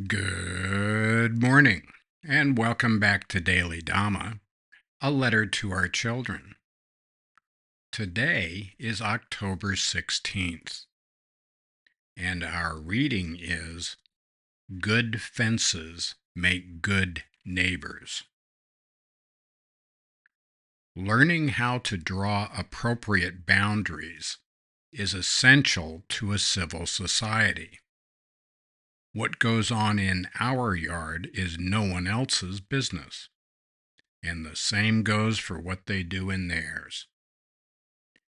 Good morning, and welcome back to Daily Dhamma, a letter to our children. Today is October 16th, and our reading is Good Fences Make Good Neighbors. Learning how to draw appropriate boundaries is essential to a civil society. What goes on in our yard is no one else's business, and the same goes for what they do in theirs.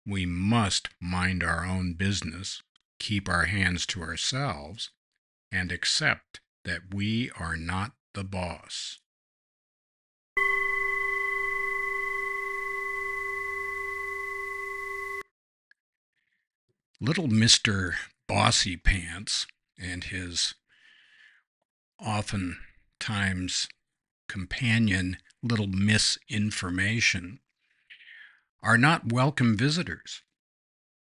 We must mind our own business, keep our hands to ourselves, and accept that we are not the boss. Little Mr. Bossy Pants and his oftentimes companion, Little Miss Information, are not welcome visitors.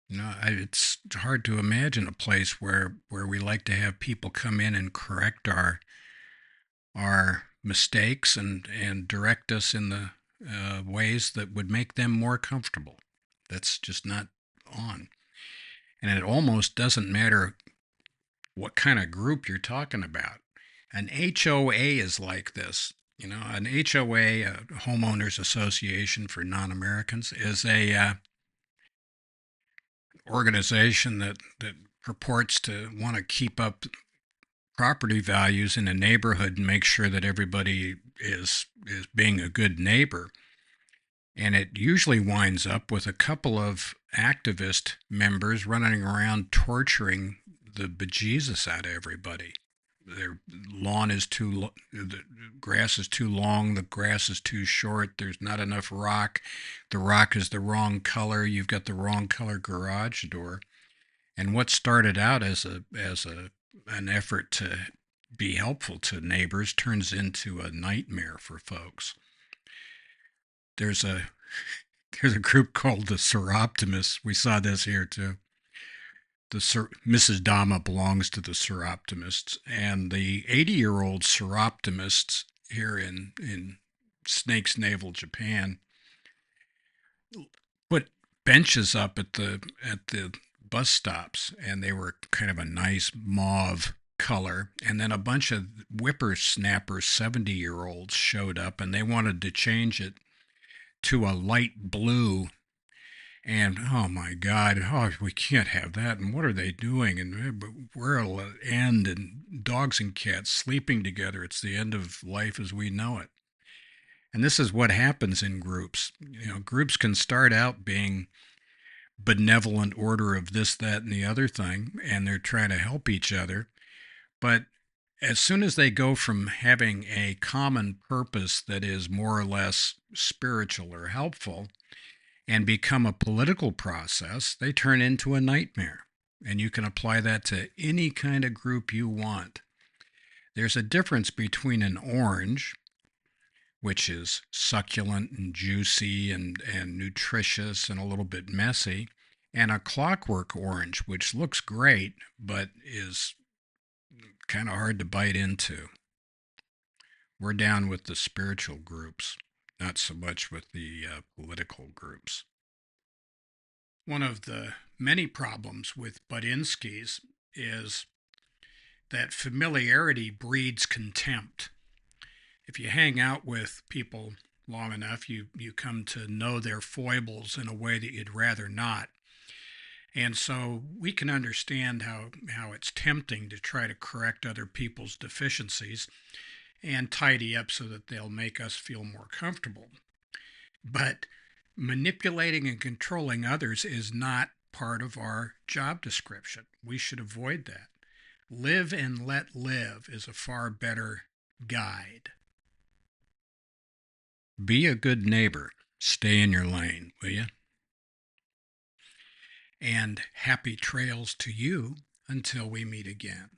It's hard to imagine a place where we like to have people come in and correct our mistakes and direct us in the ways that would make them more comfortable. That's just not on. And it almost doesn't matter what kind of group you're talking about. An HOA is like this. An HOA, a homeowners association for non-Americans, is a organization that purports to want to keep up property values in a neighborhood and make sure that everybody is being a good neighbor. And it usually winds up with a couple of activist members running around torturing the bejesus out of everybody. Their lawn is the grass is too long, the grass is too short, there's not enough rock, the rock is the wrong color, you've got the wrong color garage door. And what started out as an effort to be helpful to neighbors turns into a nightmare for folks. There's a there's a group called the Seropimists. We saw this here too. Mrs. Dhamma belongs to the Seropimists, and the 80-year-old Seropimists here in Snake's Navel, Japan, put benches up at the bus stops, and they were kind of a nice mauve color. And then a bunch of whippersnapper 70-year-olds showed up, and they wanted to change it to a light blue. And oh my God, oh, we can't have that. And what are they doing? And where will it end? And dogs and cats sleeping together. It's the end of life as we know it. And this is what happens in groups. Groups can start out being benevolent order of this, that, and the other thing, and they're trying to help each other. But as soon as they go from having a common purpose that is more or less spiritual or helpful and become a political process, they turn into a nightmare. And you can apply that to any kind of group you want. There's a difference between an orange, which is succulent and juicy and nutritious and a little bit messy, and a clockwork orange, which looks great but is kind of hard to bite into. We're down with the spiritual groups, not so much with the political groups. One of the many problems with Budinskis is that familiarity breeds contempt. If you hang out with people long enough, you come to know their foibles in a way that you'd rather not. And so we can understand how it's tempting to try to correct other people's deficiencies and tidy up so that they'll make us feel more comfortable. But manipulating and controlling others is not part of our job description. We should avoid that. Live and let live is a far better guide. Be a good neighbor. Stay in your lane, will you? And happy trails to you until we meet again.